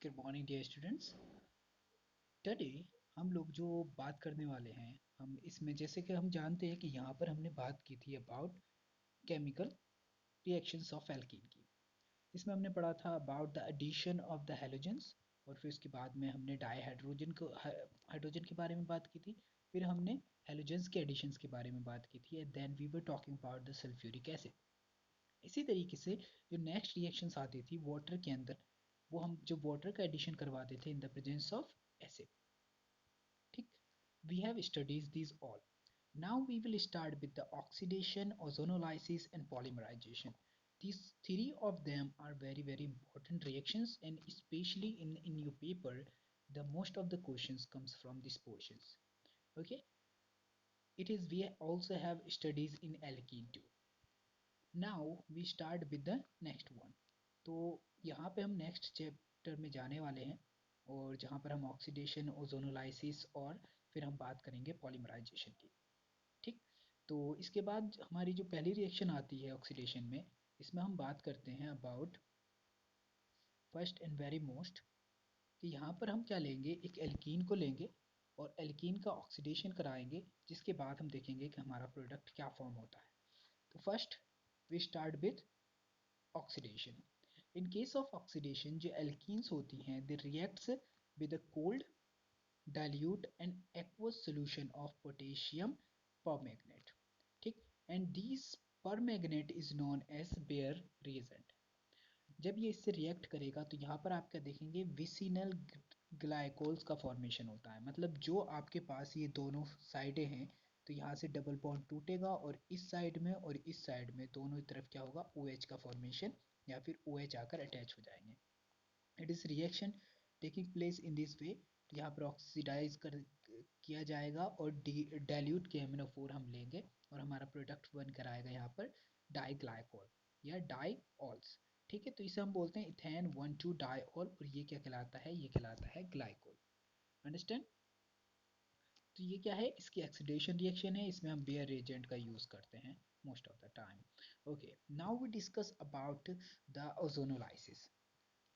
Good morning dear students. Today हम लोग जो बात करने वाले हैं, हम इसमें जैसे कि हम जानते हैं कि यहाँ पर हमने बात की थी about chemical reactions of alkene की। इसमें हमने पढ़ा था about the addition of the halogens, और फिर उसके बाद में हमने हाइड्रोजन के बारे में बात की थी। फिर हमने हैलोजेंस के एडिशंस के बारे में बात की थी, and then we were talking about the sulphuric acid. इसी तरीके से जो नेक्स्ट रिएक्शंस आती थी वाटर के अंदर, वो हम जो वाटर का एडिशन करवाते थे इन द प्रेजेंस ऑफ एसिड। ठीक, we have studied these all. Now we will start with the oxidation, ozonolysis and polymerization. These three of them are very important reactions, and especially in your paper the most of the questions comes from these portions. Okay, it is we also have studies in alkene too. Now we start with the next one. तो यहाँ पे हम next chapter में जाने वाले हैं, और जहाँ पर हम ऑक्सीडेशन, ओजोनोलाइसिस और फिर हम बात करेंगे पॉलीमराइजेशन की। ठीक, तो इसके बाद हमारी जो पहली रिएक्शन आती है ऑक्सीडेशन में, इसमें हम बात करते हैं about first and very most, कि यहाँ पर हम क्या लेंगे, एक एल्कीन को लेंगे और एल्कीन का ऑक्सीडेशन कराएंगे, जिसके बाद हम देखेंगे कि हमारा प्रोडक्ट क्या फॉर्म होता है। तो first we start with oxidation. In case of oxidation जो एल्कीन्स होती हैं, they reacts with a cold dilute and aqueous solution of potassium permanganate. ठीक, and these permanganate is known as Bayer reagent. जब ये इससे रिएक्ट करेगा तो यहाँ पर आप क्या देखेंगे, विसिनल ग्लाइकोल्स का फॉर्मेशन होता है। मतलब जो आपके पास ये दोनों साइडें हैं, तो यहाँ से डबल बॉन्ड टूटेगा और इस साइड में और इस साइड में दोनों तरफ क्या होगा, OH का फॉर्मेशन या फिर OH आकर अटैच हो जाएंगे। It is reaction taking place in this वे। यहाँ पर ऑक्सीडाइज कर किया जाएगा और डाइल्यूट KMnO4 हम लेंगे और हमारा प्रोडक्ट बन कर आएगा यहाँ पर डाइग्लाइकोल या डाइऑल्स। ठीक है, तो इसे हम बोलते हैं इथेन 1,2 डाइऑल, और ये क्या कहलाता है, ये कहलाता है ग्लाइकोल। अंडरस्टैंड? तो ये क्या है, इसकी ऑक्सीडेशन रिएक्शन है, इसमें हम बेयर रिएजेंट का यूज करते हैं most of the time. Okay, now we discuss about the ozonolysis.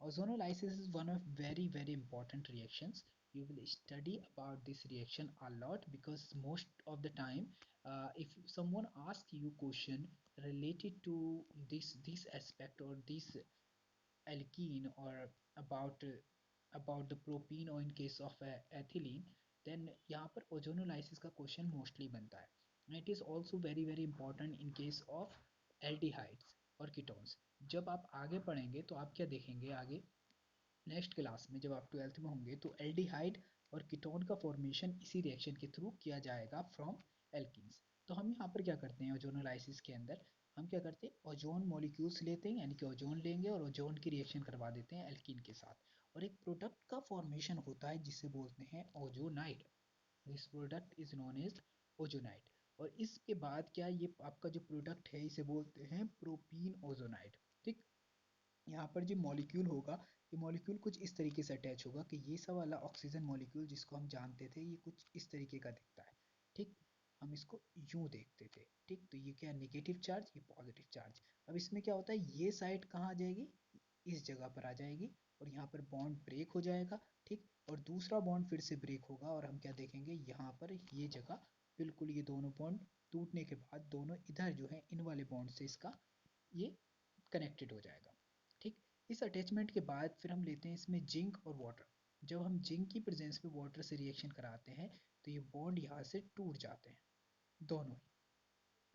Ozonolysis is one of very important reactions. You will study about this reaction a lot, because most of the time if someone asks you question related to this aspect or this alkene, or about the propene, or in case of ethylene, then यहाँ पर ozonolysis का question mostly बनता है. And it is also very important in case of aldehydes और ketones. जब आप आगे पढ़ेंगे तो आप क्या देखेंगे, आगे नेक्स्ट क्लास में जब आप 12th में होंगे, तो एल्डिहाइड और कीटोन का फॉर्मेशन इसी रिएक्शन के थ्रू किया जाएगा फ्रॉम एल्कीन्स। तो हम यहाँ पर क्या करते हैं, ओजोनोलाइसिस के अंदर हम क्या करते हैं, ओजोन मॉलिक्यूल्स लेते हैं, यानी कि ओजोन लेंगे और ओजोन की रिएक्शन करवा देते हैं एल्कीन के साथ, और एक प्रोडक्ट का फॉर्मेशन होता है जिसे बोलते हैं ozonide. This product is known as ozonide. और इसके बाद क्या, ये आपका जो प्रोडक्ट है इसे बोलते हैं प्रोपीन ओजोनाइड। ठीक, यहाँ पर जो मॉलिक्यूल होगा, ये मॉलिक्यूल कुछ इस तरीके से अटैच होगा कि ये सब वाला ऑक्सीजन मॉलिक्यूल जिसको हम जानते थे, ये कुछ इस तरीके का दिखता है। ठीक, हम इसको यूं देखते थे। ठीक, तो ये क्या, नेगेटिव चार्ज, ये पॉजिटिव चार्ज। अब इसमें क्या होता है, ये साइड कहाँ आ जाएगी, इस जगह पर आ जाएगी, और यहाँ पर बॉन्ड ब्रेक हो जाएगा। ठीक, और दूसरा बॉन्ड फिर से ब्रेक होगा, और हम क्या देखेंगे, यहाँ पर ये जगह बिल्कुल ये दोनों बॉन्ड टूटने के बाद दोनों इधर जो है इन वाले बॉन्ड से इसका ये कनेक्टेड हो जाएगा। ठीक, इस अटैचमेंट के बाद फिर हम लेते हैं इसमें जिंक और वाटर। जब हम जिंक की प्रेजेंस में वाटर से रिएक्शन कराते हैं, तो ये बॉन्ड यहाँ से टूट जाते हैं दोनों ही।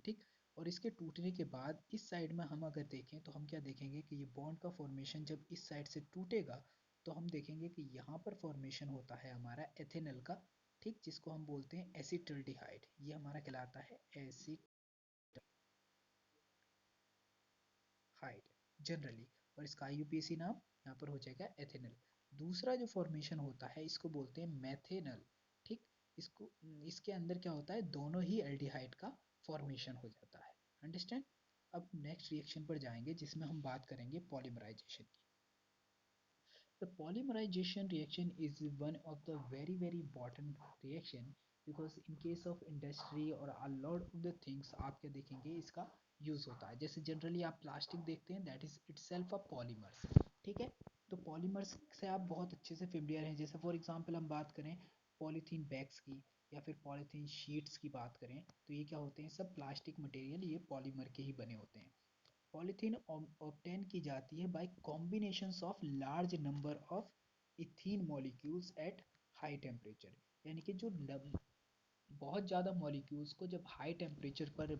ठीक, और इसके टूटने के बाद इस साइड में हम अगर देखें, तो हम क्या देखेंगे कि ये बॉन्ड का फॉर्मेशन जब इस साइड से टूटेगा, तो हम देखेंगे कि यहाँ पर फॉर्मेशन होता है हमारा एथेनल का। ठीक, जिसको हम बोलते हैं एसिटल्डिहाइड, ये हमारा कहलाता है एसिड हाइड जनरली, और इसका IUPAC नाम यहाँ पर हो जाएगा एथेनल। दूसरा जो फॉर्मेशन होता है इसको बोलते हैं मैथेनल। ठीक, इसको इसके अंदर क्या होता है, दोनों ही एल्डिहाइड का फॉर्मेशन हो जाता है। अंडरस्टैंड? अब नेक्स्ट रिएक्शन पर जाएंगे जिसमें हम बात करेंगे पॉलीमराइजेशन की। The polymerization reaction is one of the very important reaction, because in case of industry और a lot of the things आप क्या देखेंगे, इसका यूज होता है। जैसे जनरली आप प्लास्टिक देखते हैं, that is itself a polymer. ठीक है, तो पॉलीमर्स से आप बहुत अच्छे से फेमिलियर हैं। जैसे फॉर एग्जांपल हम बात करें पॉलीथीन बैग्स की या फिर पॉलीथीन शीट्स की बात करें, तो ये क्या होते हैं, सब प्लास्टिक मटेरियल, ये पॉलीमर के ही बने होते हैं। पॉलीथीन ऑब्टेन की जाती है by combinations of large number of ethene molecules at high temperature. यानी कि जो बहुत ज़्यादा मॉलिक्यूल्स को जब हाई टेम्परेचर पर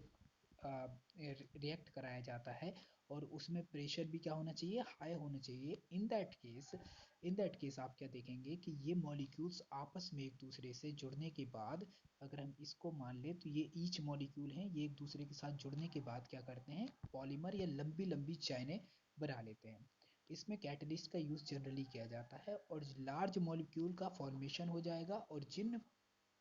रिएक्ट कराया जाता है, और उसमें प्रेशर भी क्या होना चाहिए, हाई होना चाहिए। इन दैट केस आप क्या देखेंगे कि ये मॉलिक्यूल्स आपस में एक दूसरे से जुड़ने के बाद, अगर हम इसको मान लें तो ये ईच मॉलिक्यूल हैं, ये एक दूसरे के साथ जुड़ने के बाद क्या करते हैं, पॉलीमर या लंबी लंबी चैनें बना लेते हैं। इसमें कैटलिस्ट का यूज़ जनरली किया जाता है और लार्ज मॉलिक्यूल का फॉर्मेशन हो जाएगा, और जिन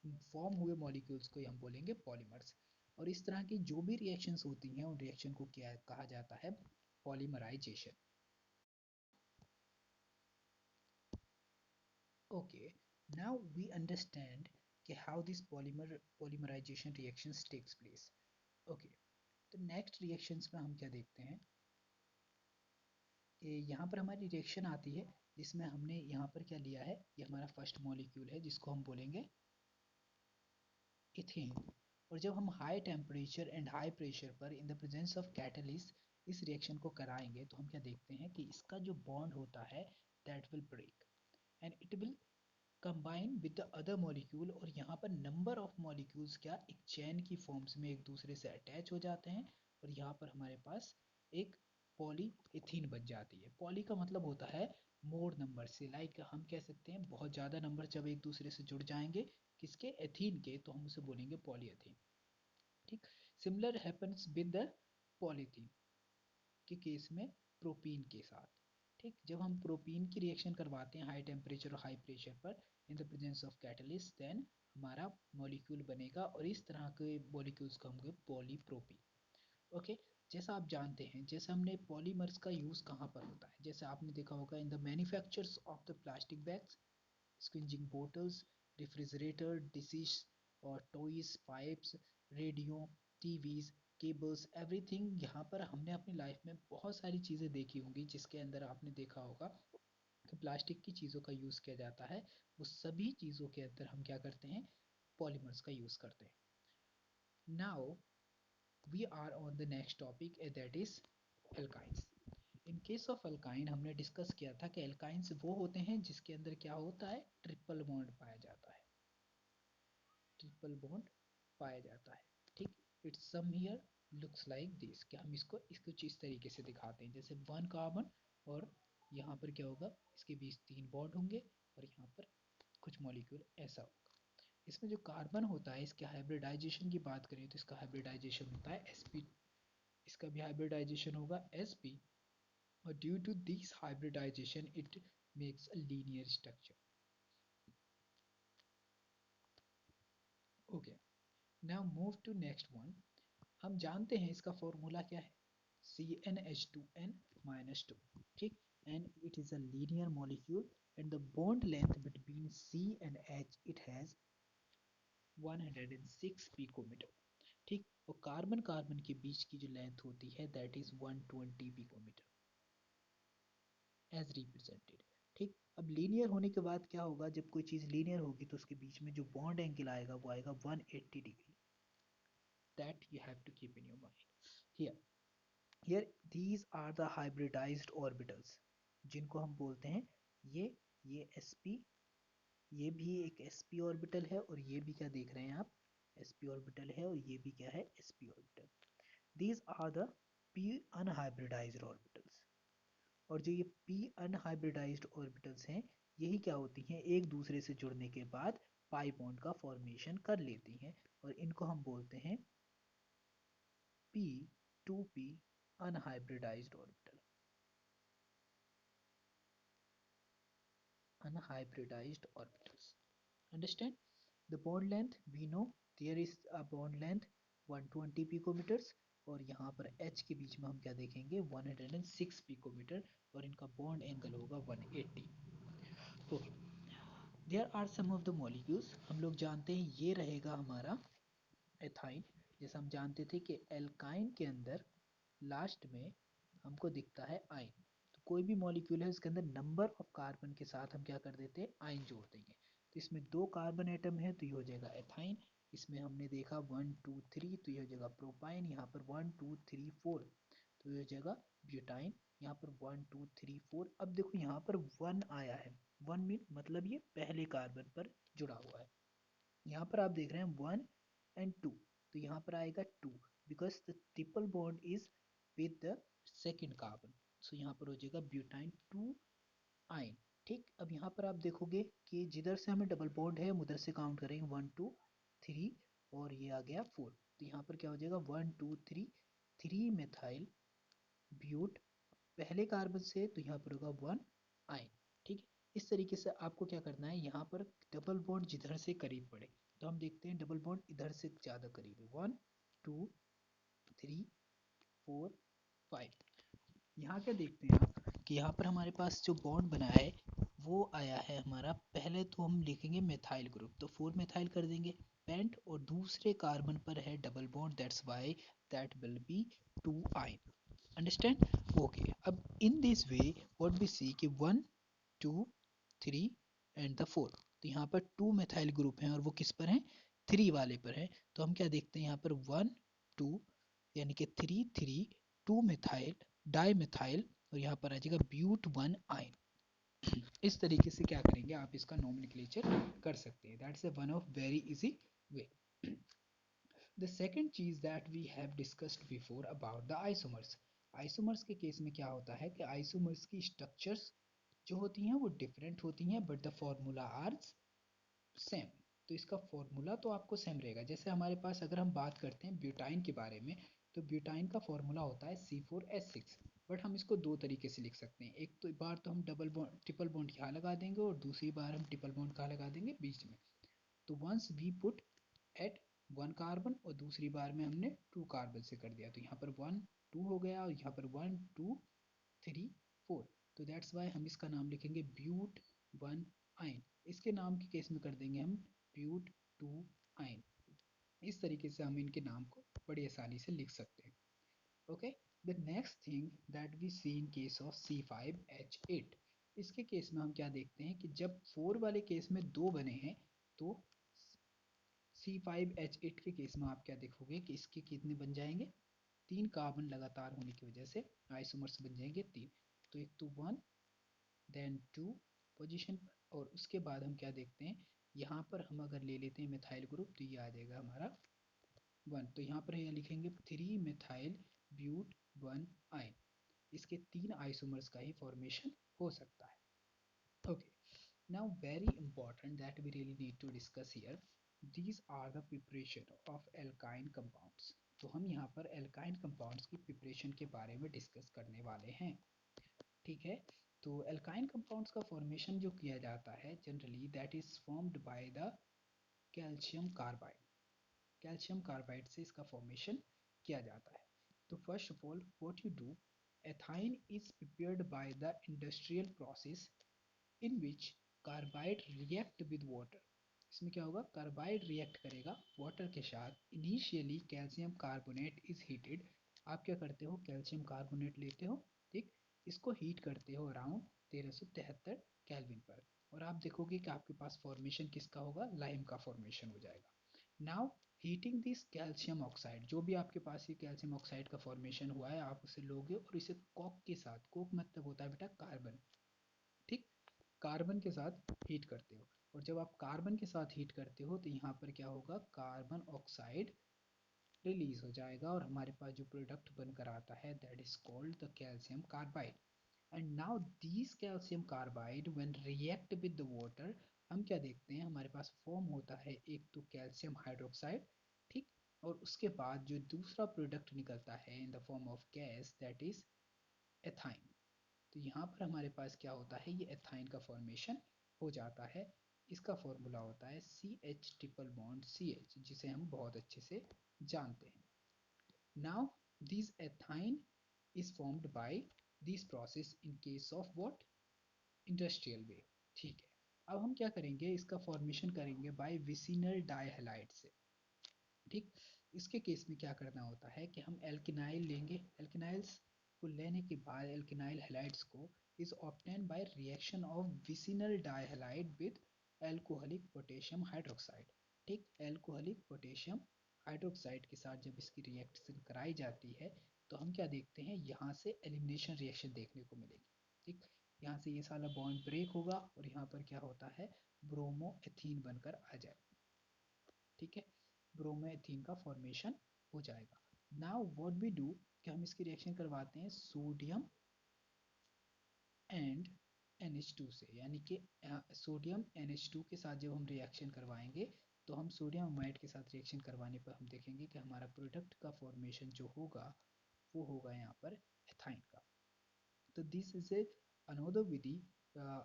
फॉर्म हुए मॉलिक्यूल्स को हम बोलेंगे पॉलीमर्स। और इस तरह की जो भी रिएक्शंस होती हैं उन रिएक्शन को क्या कहा जाता है, polymerization. Okay, now we understand कि how this polymerization reactions takes place. Okay, तो नेक्स्ट रिएक्शंस में हम क्या देखते हैं कि यहाँ पर हमारी रिएक्शन आती है जिसमें हमने यहाँ पर क्या लिया है, ये हमारा फर्स्ट मॉलिक्यूल है जिसको हम बोलेंगे इथेन। और जब हम high temperature and high pressure पर in the presence of catalyst इस रिएक्शन को कराएंगे, तो हम क्या देखते हैं कि इसका जो बॉन्ड होता है that will break and it will combine with the other molecule. और यहाँ पर नंबर ऑफ मॉलिक्यूल्स क्या एक चैन की फॉर्म्स में एक दूसरे से अटैच हो जाते हैं, और यहाँ पर हमारे पास एक पॉली इथीन बन जाती है। पॉली का मतलब होता है मोर नंबर से, लाइक हम कह सकते हैं बहुत ज़्यादा नंबर जब एक दूसरे से जुड़ जाएंगे किसके, एथीन के, तो हम उसे बोलेंगे पॉलीएथीन। ठीक, similar happens with the polythene के केस में प्रोपीन के साथ। ठीक, जब हम प्रोपीन की रिएक्शन करवाते हैं हाई टेम्परेचर और हाई प्रेशर पर in the presence of catalyst, then हमारा मॉलिक्यूल बनेगा, और इस तरह के मॉलिक्यूल्स को हम पॉलीप्रोपीन। ओके, जैसा आप जानते हैं, जैसे हमने पॉलीमर्स का यूज़ कहाँ पर होता है, जैसे आपने देखा होगा in the manufactures of the plastic bags, squeezing bottles, refrigerator, dishes और toys, pipes, radio, TVs, cables, everything. यहाँ पर हमने अपनी लाइफ में बहुत सारी चीज़ें देखी होंगी जिसके अंदर आपने देखा होगा कि प्लास्टिक की चीज़ों का यूज़ किया जाता है। वो सभी चीज़ों के अंदर हम क्या करते हैं, पॉलीमर्स का यूज़ करते हैं। Now we are on the next topic, that is alkynes. In case of alkyne हमने डिस्कस किया था कि एल्काइंस वो होते हैं जिसके अंदर क्या होता है, ट्रिपल बॉन्ड पाया जाता है, ट्रिपल बॉन्ड पाया जाता है। ठीक, it's some here looks like this, कि हम इसको कुछ इस तरीके से दिखाते हैं, जैसे वन कार्बन, और यहाँ पर क्या होगा, इसके बीच तीन बॉन्ड होंगे, और यहाँ पर कुछ मॉलिक्यूल ऐसा होगा। इसमें जो कार्बन होता है, इसके हाइब्रिडाइजेशन की बात करें तो इसका हाइब्रिडाइजेशन होता है sp, इसका भी हाइब्रिडाइजेशन होगा sp, और due to this hybridization it makes a linear structure. Okay, now move to next one. हम जानते हैं इसका फॉर्मूला क्या है, CnH2n minus 2। ठीक, and it is a linear molecule and the bond length between C and H it has 106 picometer। ठीक, और carbon carbon के बीच की जो लेंथ होती है that is 120 picometre as represented. ठीक, अब लीनियर होने के बाद क्या होगा, जब कोई चीज़ लीनियर होगी तो उसके बीच में जो बॉन्ड एंगल आएगा वो आएगा 180 degree. That you have to keep in your mind. Here here these are the hybridized orbitals, जिनको हम बोलते हैं ये sp, ये भी एक sp ऑर्बिटल है, और ये भी क्या देख रहे हैं आप, sp ऑर्बिटल है, और ये भी क्या है, sp orbital. These are the p unhybridized orbitals. और जो ये p अनहाइब्रिडाइज्ड ऑर्बिटल्स हैं, यही क्या होती हैं, एक दूसरे से जुड़ने के बाद पाई बॉन्ड का फॉर्मेशन कर लेती हैं, और इनको हम बोलते हैं p2p unhybridised orbital, unhybridized orbitals. Understand? The bond length we know there is a bond length 120 picometers, और यहाँ पर H के बीच में हम क्या देखेंगे, 106 पिकोमीटर, और इनका बॉन्ड एंगल होगा 180। Okay, there are some of the molecules, हम लोग जानते हैं ये रहेगा हमारा एथाइन। जैसे हम जानते थे कि एल्काइन के अंदर लास्ट में हमको दिखता है आइन, तो कोई भी मॉलिक्यूल है उसके अंदर नंबर ऑफ कार्बन के साथ हम क्या कर देते हैं, आयन जोड़ देंगे। तो इसमें 2 कार्बन एटम है तो ये हो जाएगा एथाइन। इसमें हमने देखा 1 2 3 तो ये हो जाएगा प्रोपाइन। यहाँ पर 1 2 3 4 तो ये हो जाएगा ब्यूटाइन। यहाँ पर 1 2 3 4। अब देखो यहाँ पर 1 आया है, 1 मीन मतलब ये पहले कार्बन पर जुड़ा हुआ है। यहाँ पर आप देख रहे हैं 1 एंड 2 तो यहाँ पर आएगा 2 because the triple bond is with the second carbon. So यहाँ पर हो जाएगा ब्यूटाइन 2 आयन। ठीक, अब यहाँ पर आप देखोगे कि जिधर से हमें डबल बॉन्ड है हम उधर से काउंट करेंगे 1 2 3 और ये आ गया 4। तो यहाँ पर क्या हो जाएगा 1 2 3 3 मेथाइल ब्यूट पहले कार्बन से, तो यहाँ पर होगा 1 आयन। ठीक है, इस तरीके से आपको क्या करना है, यहाँ पर डबल बॉन्ड जिधर से करीब पड़े तो हम देखते हैं डबल बॉन्ड इधर से ज़्यादा करीब है, 1 2 3 4 5। यहाँ क्या देखते हैं आप कि यहाँ पर हमारे पास जो बॉन्ड बना है वो आया है हमारा, पहले तो हम लिखेंगे मेथाइल ग्रुप तो 4 मेथाइल कर देंगे पेंट, और दूसरे कार्बन पर है double bond, that's why that will be 2 ion. Understand? Okay, अब in this way what we see कि 1 2 3 एंड द 4। तो यहाँ पर 2 मेथाइल ग्रुप हैं और वो किस पर हैं, 3 वाले पर है। तो हम क्या देखते हैं यहाँ पर 1 2 यानी कि 3 3 2 मेथाइल डाई मेथाइल और यहाँ पर आ जाएगा ब्यूट 1 आयन। इस तरीके से क्या करेंगे आप इसका नोमेनक्लेचर कर सकते हैं। That's one of very easy way. The second चीज that we have discussed before about the isomers। Isomers के केस में क्या होता है कि आइसोमर्स की स्ट्रक्चर्स जो होती हैं वो डिफरेंट होती हैं but the formula are same. तो इसका फॉर्मूला तो आपको सेम रहेगा। जैसे हमारे पास अगर हम बात करते हैं ब्यूटाइन के बारे में तो ब्यूटाइन का फॉर्मूला होता है C4H6। बट हम इसको दो तरीके से लिख सकते हैं, एक तो बार तो हम डबल बॉन्ड ट्रिपल बॉन्ड यहाँ लगा देंगे और दूसरी बार हम ट्रिपल बॉन्ड कहाँ लगा देंगे, बीच में। तो once we put at 1 carbon और दूसरी बार में हमने 2 कार्बन से कर दिया तो यहाँ पर 1 2 हो गया और यहाँ पर 1 2 3 4। तो दैट्स वाई हम इसका नाम लिखेंगे ब्यूट 1 आयन। इसके नाम के केस में कर देंगे हम ब्यूट 2 आयन। इस तरीके से हम इनके नाम को बड़ी आसानी से लिख सकते हैं। Okay, the next thing that we see in case of C5H8। इसके केस में हम क्या देखते हैं कि जब 4 वाले केस में 2 बने हैं तो C5H8 के केस में आप क्या देखोगे कि इसके कितने बन जाएंगे, 3 कार्बन लगातार होने की वजह से आइसोमर्स बन जाएंगे 3। तो एक तो 1 देन 2 पोजीशन पर और उसके बाद हम क्या देखते हैं, यहाँ पर हम अगर ले लेते हैं मिथाइल ग्रुप तो ये आ जाएगा हमारा 1। तो यहाँ पर ये लिखेंगे 3 मिथाइल ब्यूट 1 आयन। इसके 3 आइसोमर्स का ही फॉर्मेशन हो सकता है। Okay, now very important that we really need to discuss here, these are the preparation of alkyne compounds। तो हम यहाँ पर alkyne compounds की preparation के बारे में डिस्कस करने वाले हैं। ठीक है, तो alkyne compounds का फॉर्मेशन जो किया जाता है generally that is formed by the calcium carbide. Calcium carbide से इसका फॉर्मेशन किया जाता है। तो first of all what you do, ethyne is prepared by the industrial process in which carbide react with water. इसमें क्या होगा, कार्बाइड रिएक्ट करेगा वाटर के साथ। Initially calcium carbonate is heated. आप क्या करते हो, कैल्शियम कार्बोनेट लेते हो, ठीक, इसको हीट करते हो अराउंड 1373 केल्विन पर और आप देखोगे कि आपके पास फॉर्मेशन किसका होगा, लाइम का फॉर्मेशन हो जाएगा। Now heating this calcium oxide, जो भी आपके पास ये कैल्शियम ऑक्साइड का फॉर्मेशन हुआ है आप उसे लोगे और इसे कोक के साथ, कोक मतलब होता है बेटा कार्बन, ठीक, कार्बन के साथ हीट करते हो। और जब आप कार्बन के साथ हीट करते हो तो यहाँ पर क्या होगा, कार्बन ऑक्साइड रिलीज हो जाएगा और हमारे पास जो प्रोडक्ट बनकर आता है that is called the calcium carbide. And now this calcium carbide when react with the water, हम क्या देखते हैं हमारे पास फॉर्म होता है एक तो कैल्शियम हाइड्रोक्साइड, ठीक, और उसके बाद जो दूसरा प्रोडक्ट निकलता है in the form of gas that is ethyne. तो यहाँ पर हमारे पास क्या होता है, ये एथाइन का फॉर्मेशन हो जाता है। इसका फॉर्मूला होता है CH ट्रिपल बॉन्ड CH, जिसे हम बहुत अच्छे से जानते हैं। Now this ethyne is formed by this process in case of what, industrial way. ठीक है, अब हम क्या करेंगे, इसका फॉर्मेशन करेंगे बाय विसिनल डाइहैलाइड से। ठीक, इसके केस में क्या करना होता है कि हम एल्किनाइल लेंगे, एल्किनाइल्स को लेने के बाद एल्किनाइल हैलाइड्स को is obtained by reaction of vicinal dihalide with alcoholic potassium hydroxide। ठीक, एल्कोहलिक पोटेशियम हाइड्रोक्साइड के साथ जब इसकी रिएक्शन कराई जाती है तो हम क्या देखते हैं, यहाँ से एलिमिनेशन रिएक्शन देखने को मिलेगी। ठीक, यहाँ से ये सारा बॉन्ड ब्रेक होगा और यहाँ पर क्या होता है, ब्रोमोएथीन बनकर आ जाएगा। ठीक है, ब्रोमोएथीन का फॉर्मेशन हो जाएगा। नाउ व्हाट वी डू कि हम इसकी रिएक्शन करवाते हैं सोडियम एंड NH2 से, यानी कि सोडियम NH2 के साथ जब हम रिएक्शन करवाएंगे तो हम सोडियम अमाइड के साथ रिएक्शन करवाने पर हम देखेंगे कि हमारा प्रोडक्ट का फॉर्मेशन जो होगा वो होगा यहाँ पर एथाइन का। तो this is a another Vidhi,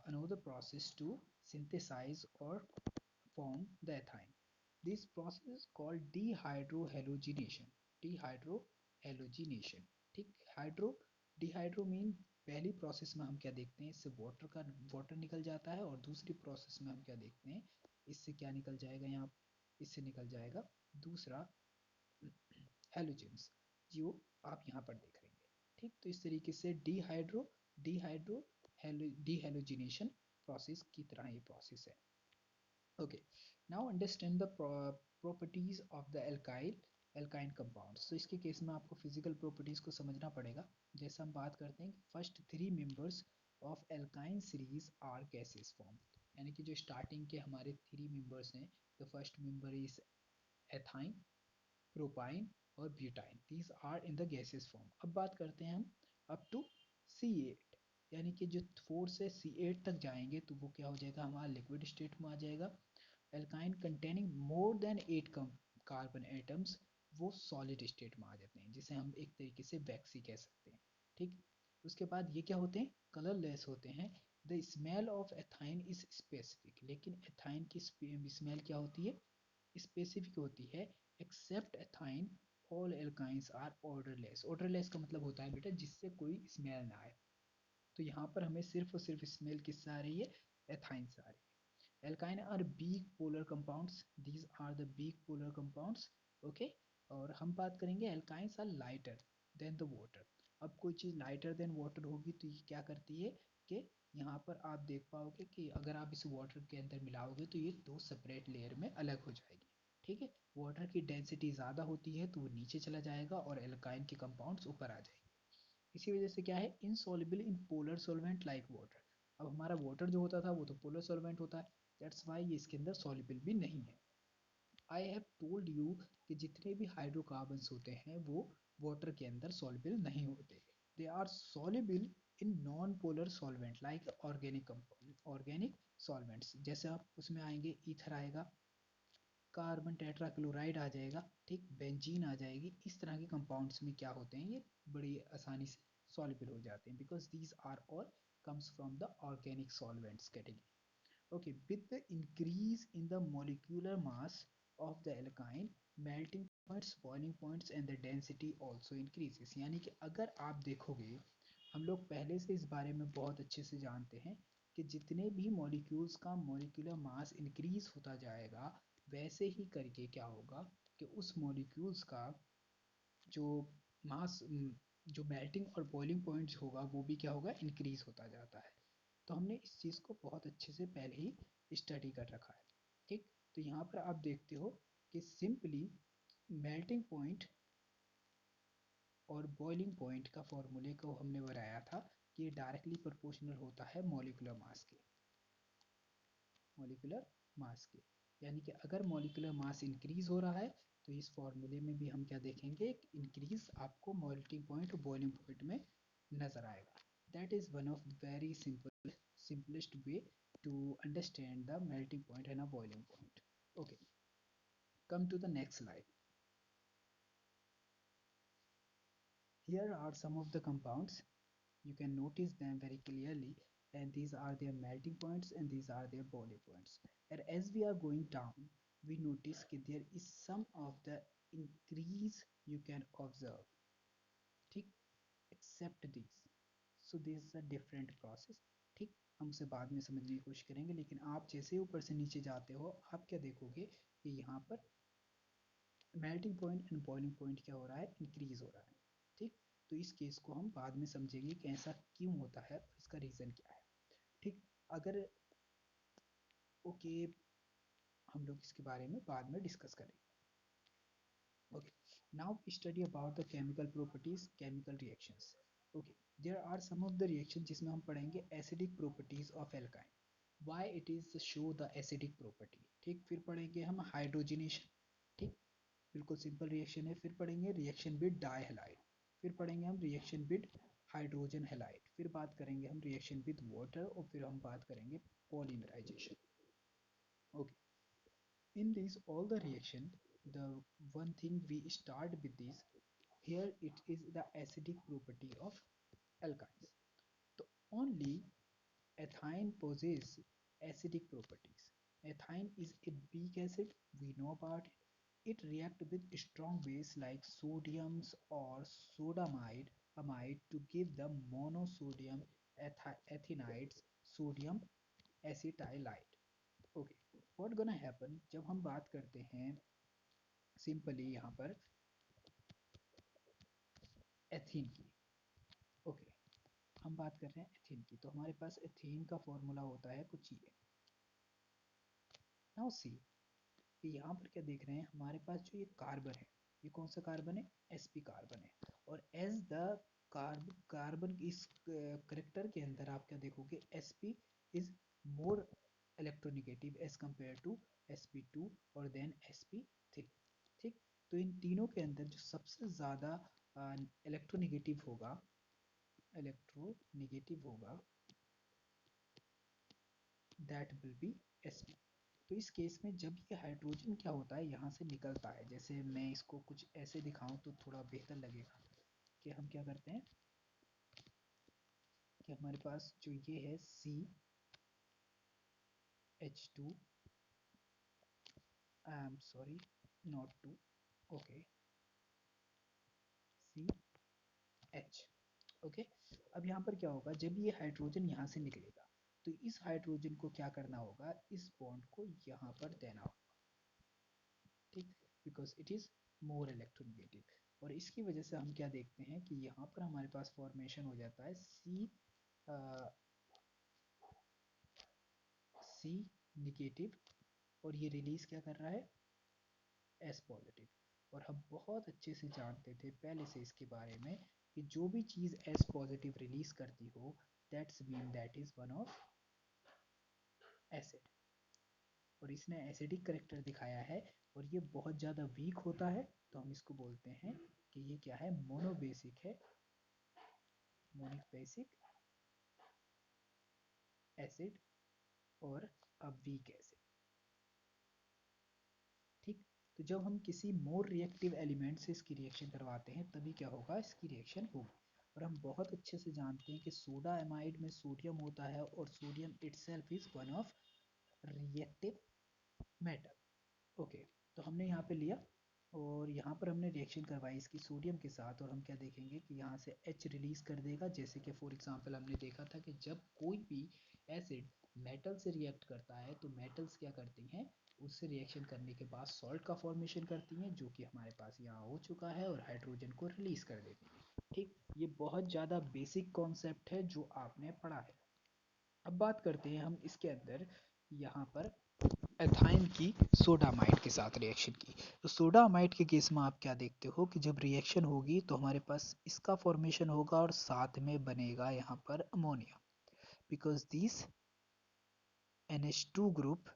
another process to synthesize or form the ethyne. This process is called dehydrohalogenation। dehydrohalogenation, ठीक, हाइड्रो डिहाइड्रो मीन पहली प्रोसेस में हम क्या देखते हैं, इससे वाटर निकल जाता है, और दूसरी प्रोसेस में हम क्या देखते हैं, इससे क्या निकल जाएगा, यहाँ इससे निकल जाएगा दूसरा हेलोजेंस, जो आप यहाँ पर देख रहे हैं। ठीक, तो इस तरीके से डिहाइड्रो डिहेलोजिनेशन प्रोसेस की तरह ये प्रोसेस है। Okay, now understand the properties of the alkyne compounds. तो इसके केस में आपको फिजिकल प्रॉपर्टीज को समझना पड़ेगा। जैसे हम बात करते हैं कि first three members of alkyne series are gases form, यानी कि जो स्टार्टिंग के हमारे थ्री मेंबर्स हैं, the first member is ethyne, propyne और butyne, these are in the gases form. अब बात करते हैं हम अप टू C8, यानी कि जो 4 से C8 तक जाएंगे तो वो क्या हो जाएगा, हमारा लिक्विड स्टेट में आ जाएगा। Alkyne containing more than 8 carbon atoms वो सॉलिड स्टेट में आ जाते हैं, जिसे हम एक तरीके से वैक्सी कह सकते हैं। ठीक, उसके बाद ये क्या होते हैं, कलरलेस होते हैं। The smell of ethyne is specific, लेकिन एथाइन की स्मेल क्या होती है, स्पेसिफिक होती है। Except ethyne all alkynes are odourless. Odourless का मतलब होता है बेटा जिससे कोई स्मेल ना आए, तो यहाँ पर हमें सिर्फ और सिर्फ स्मेल किससे आ रही है, एथाइन से आ रही है। Alkyne are weak polar compounds, these are the weak polar compounds. Okay, और हम बात करेंगे alkynes are lighter than the water. अब कोई चीज़ लाइटर देन वाटर होगी तो ये क्या करती है कि यहाँ पर आप देख पाओगे कि अगर आप इस वाटर के अंदर मिलाओगे तो ये दो सेपरेट लेयर में अलग हो जाएगी। ठीक है, वाटर की डेंसिटी ज़्यादा होती है तो वो नीचे चला जाएगा और एल्काइन के कंपाउंड्स ऊपर आ जाएंगे। इसी वजह से क्या है, insoluble in polar solvent like water. अब हमारा वाटर जो होता था वो तो पोलर सॉल्वेंट होता है, दैट्स वाई ये इसके अंदर सॉल्युबल भी नहीं है। आई हैव टोल्ड यू कि जितने भी हाइड्रोकार्बन्स होते हैं वो वाटर के अंदर सॉल्युबल नहीं होते, they are soluble in non polar solvent like organic solvents. जैसे आप उसमें आएंगे, ईथर आएगा, कार्बन टेट्राक्लोराइड आ जाएगा, ठीक, बेंजीन आ जाएगी। इस तरह के कंपाउंड्स में क्या होते हैं, ये बड़ी आसानी से सॉल्युबल हो जाते हैं, because these are all comes from the organic solvents category. Okay, with the increase in the molecular mass of the alkyne, melting points, boiling points and the density also increases। यानी कि अगर आप देखोगे, हम लोग पहले से इस बारे में बहुत अच्छे से जानते हैं कि जितने भी मॉलिक्यूल्स का मॉलिक्यूलर मास इंक्रीज होता जाएगा, वैसे ही करके क्या होगा कि उस मॉलिक्यूल्स का जो मास, जो मेल्टिंग और बॉइलिंग पॉइंट्स होगा वो भी क्या होगा, इंक्रीज होता जाता है। तो हमने इस चीज़ को बहुत अच्छे से पहले ही स्टडी कर रखा है। ठीक, तो यहाँ पर आप देखते हो कि सिंपली मेल्टिंग पॉइंट और बॉइलिंग पॉइंट का फॉर्मूले को हमने बनाया था कि ये डायरेक्टली प्रोपोर्शनल होता है मॉलिक्यूलर मास के, मॉलिक्यूलर मास के। यानी कि अगर मॉलिक्यूलर मास इंक्रीज हो रहा है तो इस फॉर्मूले में भी हम क्या देखेंगे, इंक्रीज आपको मेल्टिंग पॉइंट और बॉइलिंग पॉइंट में नजर आएगा। That is one of very simplest way to understand the melting point and a boiling point. Okay, come to the next slide. Here are some of the compounds. You can notice them very clearly, and these are their melting points and these are their boiling points. And as we are going down, we notice that there is some of the increase you can observe. ठीक, except these. So this is a different process. ठीक, हम उसे बाद में समझने की कोशिश करेंगे, लेकिन आप जैसे ऊपर से नीचे जाते हो आप क्या देखोगे कि यहाँ पर melting point and boiling point क्या हो रहा है, इंक्रीज हो रहा है। ठीक, तो इस केस को हम बाद में समझेंगे कि ऐसा क्यों होता है और इसका रीज़न क्या है। ठीक, अगर ओके, हम लोग इसके बारे में बाद में डिस्कस करेंगे। Okay, now study about the chemical properties, chemical reactions. Okay, there are some of the reactions जिसमें हम पढ़ेंगे acidic properties of alkyne. Why it is show the acidic property. ठीक, फिर पढ़ेंगे हम hydrogenation. ठीक, बिल्कुल सिंपल रिएक्शन है। फिर पढ़ेंगे रिएक्शन विद डाइहैलाइड, फिर पढ़ेंगे हम रिएक्शन विद हाइड्रोजन हैलाइड, फिर बात करेंगे हम रिएक्शन विद वाटर और फिर हम बात करेंगे polymerization. Okay, in these all the reaction, the one thing we start with this, here it is the acidic property of alkynes. So only ethyne possess acidic properties. Ethyne is a weak acid, we know about it. It react with strong base like sodiums or sodamide amide to give the monosodium ethenides sodium acetylide. Okay, what gonna happen जब हम बात करते हैं simply यहाँ पर ethene की। Okay, हम बात कर रहे हैं एथीन की, तो हमारे पास एथीन का फॉर्मूला होता है कुछ ये। नाउ सी कि यहाँ पर क्या देख रहे हैं, हमारे पास जो ये कार्बन है, ये कौन सा कार्बन है, sp कार्बन है। और एज द कार्बन इस करेक्टर के अंदर आप क्या देखोगे, sp is more electronegative as compare to sp2 और देन sp3। ठीक, तो इन तीनों के अंदर जो सबसे ज़्यादा इलेक्ट्रोनेगेटिव होगा, दैट विल बी sp। तो इस केस में जब ये हाइड्रोजन क्या होता है यहाँ से निकलता है, जैसे मैं इसको कुछ ऐसे दिखाऊं तो थोड़ा बेहतर लगेगा कि हम क्या करते हैं कि हमारे पास जो ये है CH2, I am sorry not two, okay, CH। Okay, अब यहाँ पर क्या होगा, जब ये हाइड्रोजन यहाँ से निकलेगा तो इस हाइड्रोजन को क्या करना होगा, इस बॉन्ड को यहाँ पर देना होगा। ठीक, because it is more electronegative. और इसकी वजह से हम क्या देखते हैं कि यहाँ पर हमारे पास फॉर्मेशन हो जाता है सी निगेटिव, और ये रिलीज क्या कर रहा है, एस पॉजिटिव। और हम बहुत अच्छे से जानते थे पहले से इसके बारे में कि जो भी चीज़ एस पॉजिटिव रिलीज करती हो, that's mean that is one of acid. और इसने एसिडिक करेक्टर दिखाया है और ये बहुत ज़्यादा वीक होता है, तो हम इसको बोलते हैं कि ये क्या है, मोनोबेसिक है, मोनिक बेसिक एसिड और अ वीक एसिड। ठीक, तो जब हम किसी मोर रिएक्टिव एलिमेंट से इसकी रिएक्शन करवाते हैं तभी क्या होगा, इसकी रिएक्शन होगी। और हम बहुत अच्छे से जानते हैं कि सोडा एमाइड में सोडियम होता है और sodium itself is one of reactive metal. Okay, तो हमने यहाँ पे लिया और यहाँ पर हमने रिएक्शन करवाई इसकी सोडियम के साथ, और हम क्या देखेंगे कि यहाँ से H रिलीज कर देगा। जैसे कि फॉर एग्जांपल हमने देखा था कि जब कोई भी एसिड मेटल से रिएक्ट करता है तो मेटल्स क्या करती हैं, उससे रिएक्शन करने के बाद सॉल्ट का फॉर्मेशन करती हैं, जो कि हमारे पास यहाँ हो चुका है, और हाइड्रोजन को रिलीज कर देती है। ठीक, ये बहुत ज़्यादा बेसिक कॉन्सेप्ट है जो आपने पढ़ा है। अब बात करते हैं हम इसके अंदर यहाँ पर एथाइन की सोडामाइड के साथ रिएक्शन की। तो सोडामाइड के केस में आप क्या देखते हो कि जब रिएक्शन होगी तो हमारे पास इसका फॉर्मेशन होगा और साथ में बनेगा यहाँ पर ammonia, because this NH2 group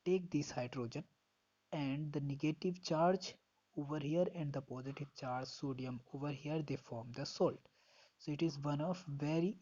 take this hydrogen and the negative charge over here and the positive charge sodium over here, they form the salt. So it is one of very